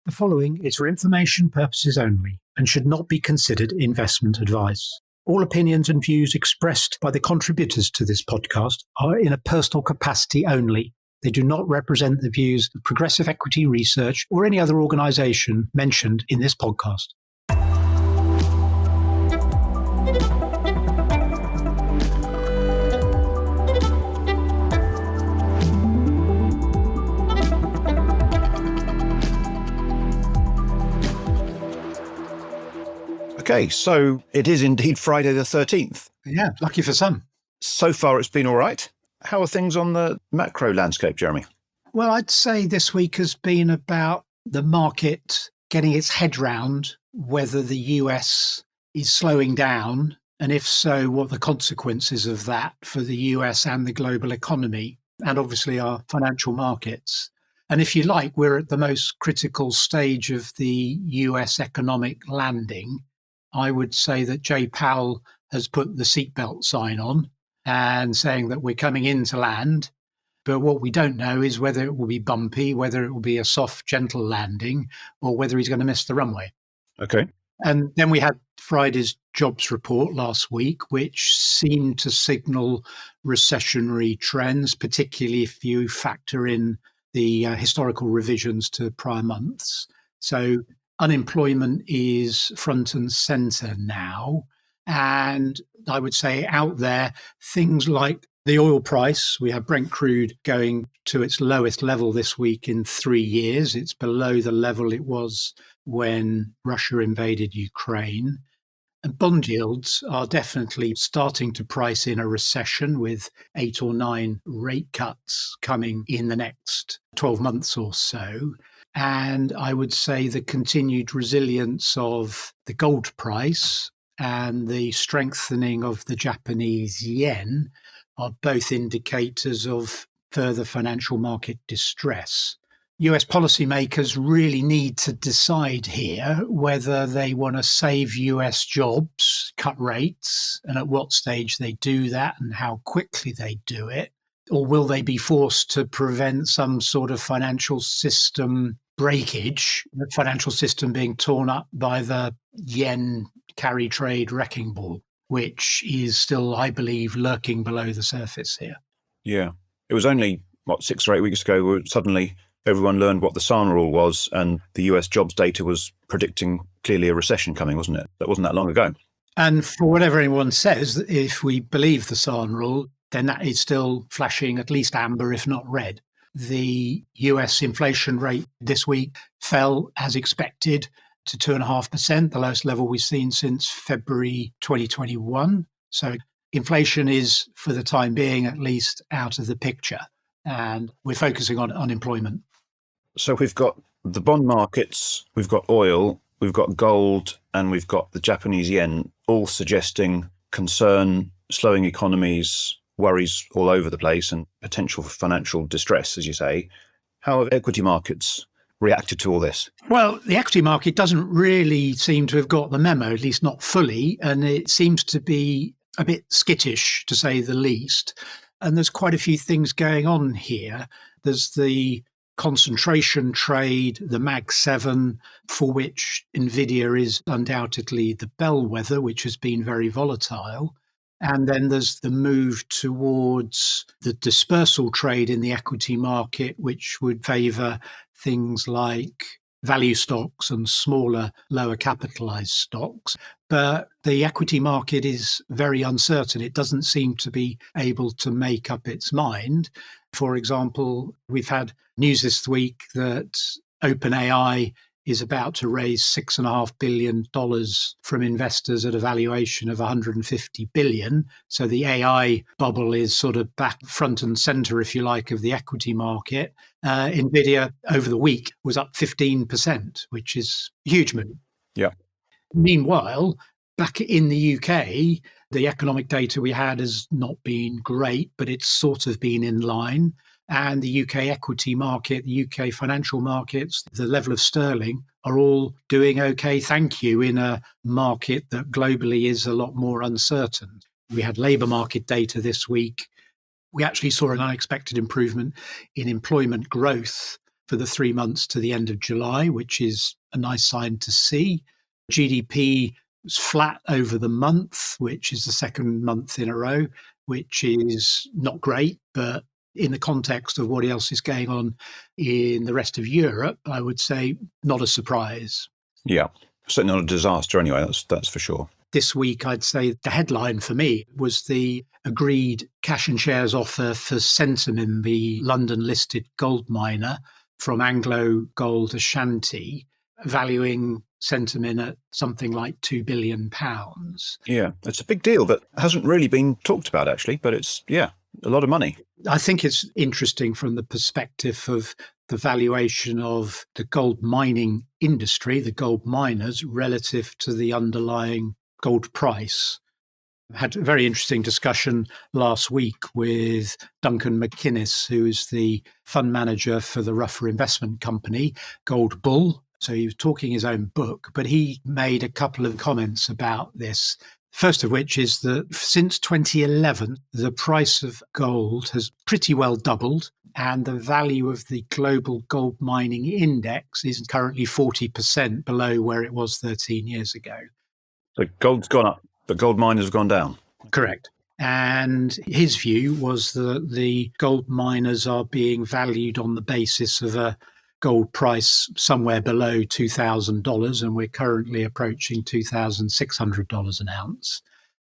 The following is for information purposes only and should not be considered investment advice. All opinions and views expressed by the contributors to this podcast are in a personal capacity only. They do not represent the views of Progressive Equity Research or any other organisation mentioned in this podcast. Okay, so it is indeed Friday the 13th. Yeah, lucky for some. So far it's been all right. How are things on the macro landscape, Jeremy? Well, I'd say this week has been about the market getting its head round whether the US is slowing down, and if so, what the consequences of that for the US and the global economy, and obviously our financial markets. And if you like, we're at the most critical stage of the US economic landing. I would say that Jay Powell has put the seatbelt sign on and saying that we're coming into land. But what we don't know is whether it will be bumpy, whether it will be a soft, gentle landing, or whether he's going to miss the runway. Okay. And then we had Friday's jobs report last week, which seemed to signal recessionary trends, particularly if you factor in the historical revisions to prior months. So unemployment is front and center now. And I would say out there, things like the oil price, we have Brent crude going to its lowest level this week in 3 years. It's below the level it was when Russia invaded Ukraine. And bond yields are definitely starting to price in a recession with 8 or 9 rate cuts coming in the next 12 months or so. And I would say the continued resilience of the gold price and the strengthening of the Japanese yen are both indicators of further financial market distress. US policymakers really need to decide here whether they want to save US jobs, cut rates, and at what stage they do that and how quickly they do it. Or will they be forced to prevent some sort of financial system breakage, the financial system being torn up by the yen carry trade wrecking ball, which is still, I believe, lurking below the surface here. Yeah. It was only, 6 or 8 weeks ago where suddenly everyone learned what the SARN rule was and the US jobs data was predicting clearly a recession coming, wasn't it? That wasn't that long ago. And for whatever anyone says, if we believe the SARN rule, then that is still flashing at least amber, if not red. The US inflation rate this week fell as expected to 2.5%, the lowest level we've seen since February 2021. So inflation is, for the time being, at least out of the picture. And we're focusing on unemployment. So we've got the bond markets, we've got oil, we've got gold, and we've got the Japanese yen, all suggesting concern, slowing economies, worries all over the place, and potential for financial distress, as you say. How have equity markets reacted to all this? Well, the equity market doesn't really seem to have got the memo, at least not fully, and it seems to be a bit skittish, to say the least. And there's quite a few things going on here. There's the concentration trade, the Mag 7, for which NVIDIA is undoubtedly the bellwether, which has been very volatile. And then there's the move towards the dispersal trade in the equity market, which would favour things like value stocks and smaller, lower capitalized stocks. But the equity market is very uncertain. It doesn't seem to be able to make up its mind. For example, we've had news this week that OpenAI is about to raise $6.5 billion from investors at a valuation of $150 billion. So the AI bubble is sort of back front and center, if you like, of the equity market. NVIDIA over the week was up 15%, which is a huge move. Yeah. Meanwhile, back in the UK, the economic data we had has not been great, but it's sort of been in line. And the UK equity market, the UK financial markets, the level of sterling are all doing okay, thank you, in a market that globally is a lot more uncertain. We had labour market data this week. We actually saw an unexpected improvement in employment growth for the 3 months to the end of July, which is a nice sign to see. GDP was flat over the month, which is the second month in a row, which is not great, but in the context of what else is going on in the rest of Europe, I would say not a surprise. Yeah, certainly not a disaster anyway, that's for sure. This week, I'd say the headline for me was the agreed cash and shares offer for Centamin, the London-listed gold miner from Anglo Gold Ashanti, valuing Centamin at something like £2 billion. Yeah, it's a big deal that hasn't really been talked about, actually, but it's, a lot of money. I think it's interesting from the perspective of the valuation of the gold mining industry, the gold miners, relative to the underlying gold price. I had a very interesting discussion last week with Duncan McInnes, who is the fund manager for the Ruffer investment company, Gold Bull. So he was talking his own book, but he made a couple of comments about this. First of which is that since 2011, the price of gold has pretty well doubled, and the value of the global gold mining index is currently 40% below where it was 13 years ago. So gold's gone up, but gold miners have gone down. Correct. And his view was that the gold miners are being valued on the basis of a gold price somewhere below $2,000, and we're currently approaching $2,600 an ounce.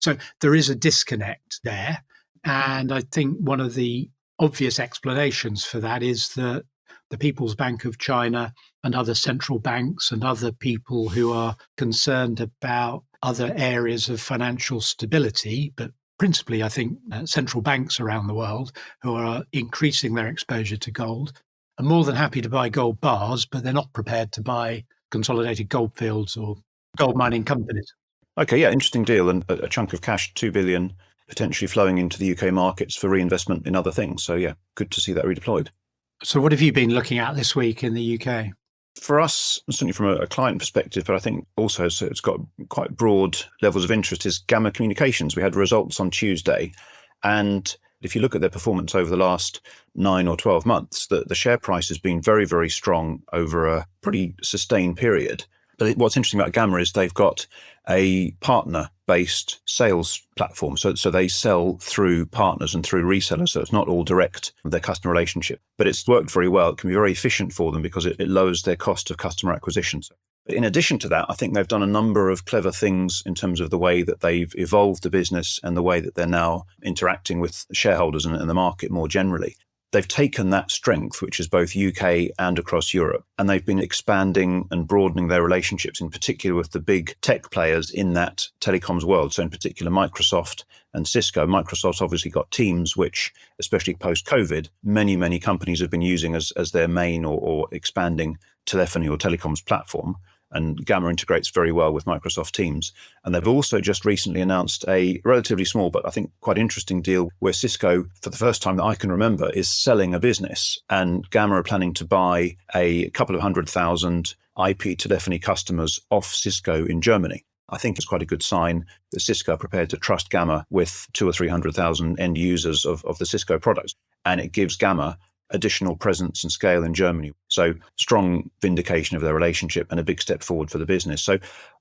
So there is a disconnect there. And I think one of the obvious explanations for that is that the People's Bank of China and other central banks and other people who are concerned about other areas of financial stability, but principally, I think, central banks around the world who are increasing their exposure to gold, are more than happy to buy gold bars, but they're not prepared to buy consolidated goldfields or gold mining companies. Okay, yeah, interesting deal. And a chunk of cash, 2 billion, potentially flowing into the UK markets for reinvestment in other things. So yeah, good to see that redeployed. So what have you been looking at this week in the UK? For us, certainly from a client perspective, but I think also so it's got quite broad levels of interest, is Gamma Communications. We had results on Tuesday, and if you look at their performance over the last 9 or 12 months, the share price has been very, very strong over a pretty sustained period. But what's interesting about Gamma is they've got a partner-based sales platform. So they sell through partners and through resellers. So it's not all direct with their customer relationship. But it's worked very well. It can be very efficient for them because it lowers their cost of customer acquisition. But in addition to that, I think they've done a number of clever things in terms of the way that they've evolved the business and the way that they're now interacting with shareholders and the market more generally. They've taken that strength, which is both UK and across Europe, and they've been expanding and broadening their relationships, in particular with the big tech players in that telecoms world. So in particular, Microsoft and Cisco. Microsoft's obviously got Teams, which, especially post-COVID, many companies have been using as their main or expanding telephony or telecoms platform. And Gamma integrates very well with Microsoft Teams. And they've also just recently announced a relatively small, but I think quite interesting deal where Cisco, for the first time that I can remember, is selling a business. And Gamma are planning to buy a couple of 100,000 IP telephony customers off Cisco in Germany. I think it's quite a good sign that Cisco are prepared to trust Gamma with 200,000 or 300,000 end users of the Cisco products. And it gives Gamma additional presence and scale in Germany. So strong vindication of their relationship and a big step forward for the business. So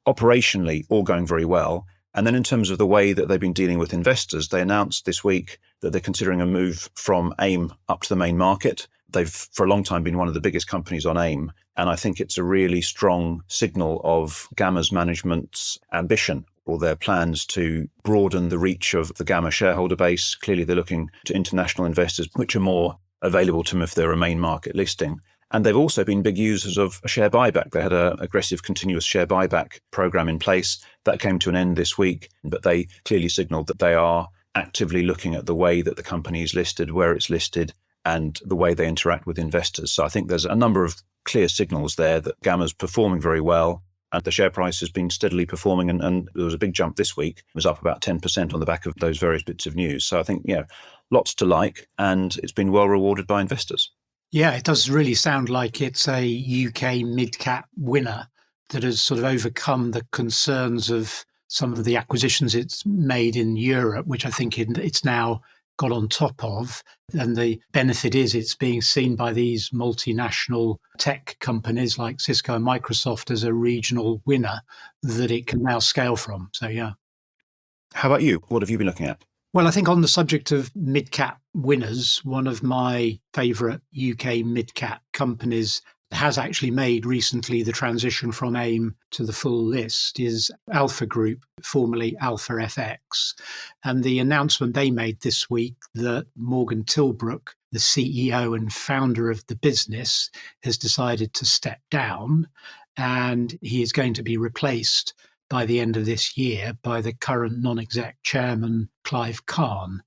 operationally, all going very well. And then in terms of the way that they've been dealing with investors, they announced this week that they're considering a move from AIM up to the main market. They've for a long time been one of the biggest companies on AIM. And I think it's a really strong signal of Gamma's management's ambition or their plans to broaden the reach of the Gamma shareholder base. Clearly, they're looking to international investors, which are more available to them if they're a main market listing. And they've also been big users of a share buyback. They had an aggressive continuous share buyback program in place that came to an end this week, but they clearly signaled that they are actively looking at the way that the company is listed, where it's listed, and the way they interact with investors. So I think there's a number of clear signals there that Gamma's performing very well, and the share price has been steadily performing, and there was a big jump this week. It was up about 10% on the back of those various bits of news. So I think, lots to like, and it's been well rewarded by investors. Yeah, it does really sound like it's a UK mid-cap winner that has sort of overcome the concerns of some of the acquisitions it's made in Europe, which I think it's now got on top of. And the benefit is it's being seen by these multinational tech companies like Cisco and Microsoft as a regional winner that it can now scale from. So, yeah. How about you? What have you been looking at? Well, I think on the subject of mid-cap winners, one of my favourite UK mid-cap companies has actually made recently the transition from AIM to the full list is Alpha Group, formerly Alpha FX. And the announcement they made this week that Morgan Tilbrook, the CEO and founder of the business, has decided to step down, and he is going to be replaced by the end of this year by the current non-exec chairman, Clive Kahn.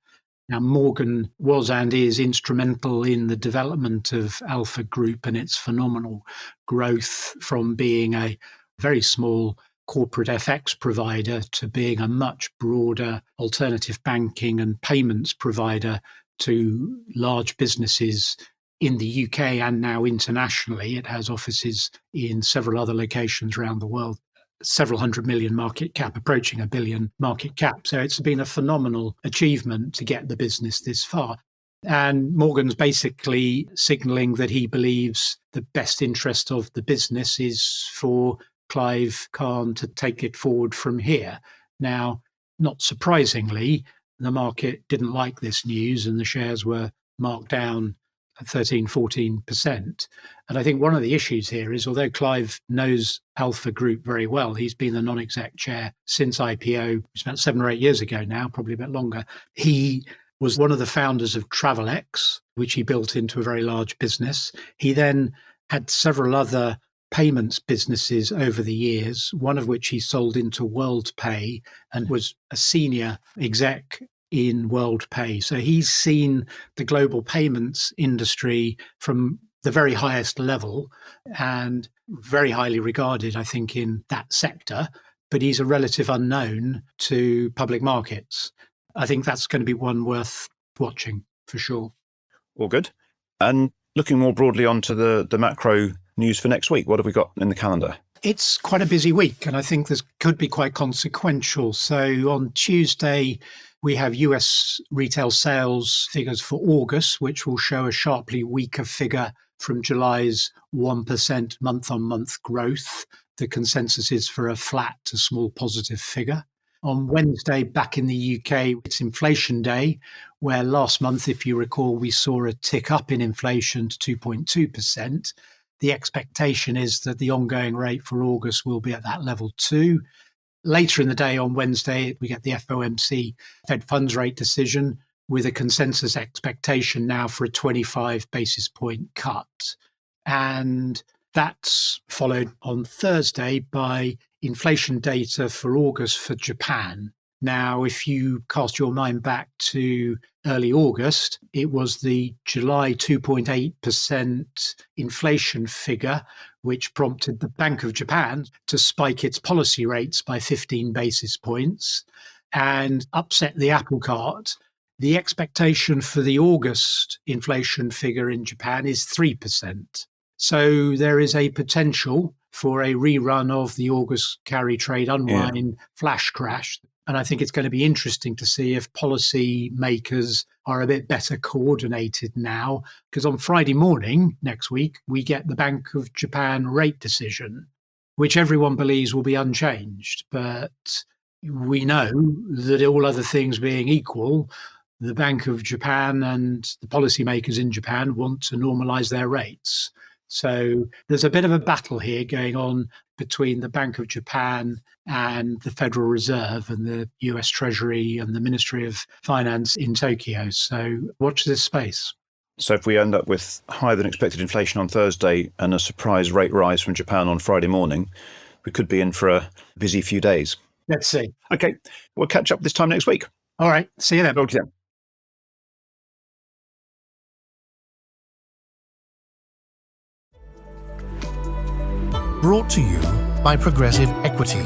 Now, Morgan was and is instrumental in the development of Alpha Group and its phenomenal growth from being a very small corporate FX provider to being a much broader alternative banking and payments provider to large businesses in the UK and now internationally. It has offices in several other locations around the world. Several hundred million market cap, approaching $1 billion market cap. So it's been a phenomenal achievement to get the business this far. And Morgan's basically signaling that he believes the best interest of the business is for Clive Kahn to take it forward from here. Now, not surprisingly, the market didn't like this news and the shares were marked down 13, 14%. And I think one of the issues here is, although Clive knows Alpha Group very well, he's been the non-exec chair since IPO, it's about 7 or 8 years ago now, probably a bit longer. He was one of the founders of Travelex, which he built into a very large business. He then had several other payments businesses over the years, one of which he sold into WorldPay and was a senior exec in WorldPay. So he's seen the global payments industry from the very highest level and very highly regarded, I think, in that sector. But he's a relative unknown to public markets. I think that's going to be one worth watching for sure. All good. And looking more broadly onto the macro news for next week, what have we got in the calendar? It's quite a busy week, and I think this could be quite consequential. So on Tuesday, we have US retail sales figures for August, which will show a sharply weaker figure from July's 1% month-on-month growth. The consensus is for a flat to small positive figure. On Wednesday, back in the UK, it's inflation day, where last month, if you recall, we saw a tick up in inflation to 2.2%. The expectation is that the ongoing rate for August will be at that level too. Later in the day on Wednesday, we get the FOMC Fed funds rate decision with a consensus expectation now for a 25 basis point cut. And that's followed on Thursday by inflation data for August for Japan. Now, if you cast your mind back to early August, it was the July 2.8% inflation figure, which prompted the Bank of Japan to spike its policy rates by 15 basis points and upset the apple cart. The expectation for the August inflation figure in Japan is 3%. So there is a potential for a rerun of the August carry trade unwind flash crash. And I think it's going to be interesting to see if policy makers are a bit better coordinated now, because on Friday morning next week, we get the Bank of Japan rate decision, which everyone believes will be unchanged. But we know that all other things being equal, the Bank of Japan and the policymakers in Japan want to normalize their rates. So there's a bit of a battle here going on between the Bank of Japan and the Federal Reserve and the US Treasury and the Ministry of Finance in Tokyo. So watch this space. So if we end up with higher than expected inflation on Thursday and a surprise rate rise from Japan on Friday morning, we could be in for a busy few days. Let's see. Okay, we'll catch up this time next week. All right. See you then. Talk to you then. Brought to you by Progressive Equity.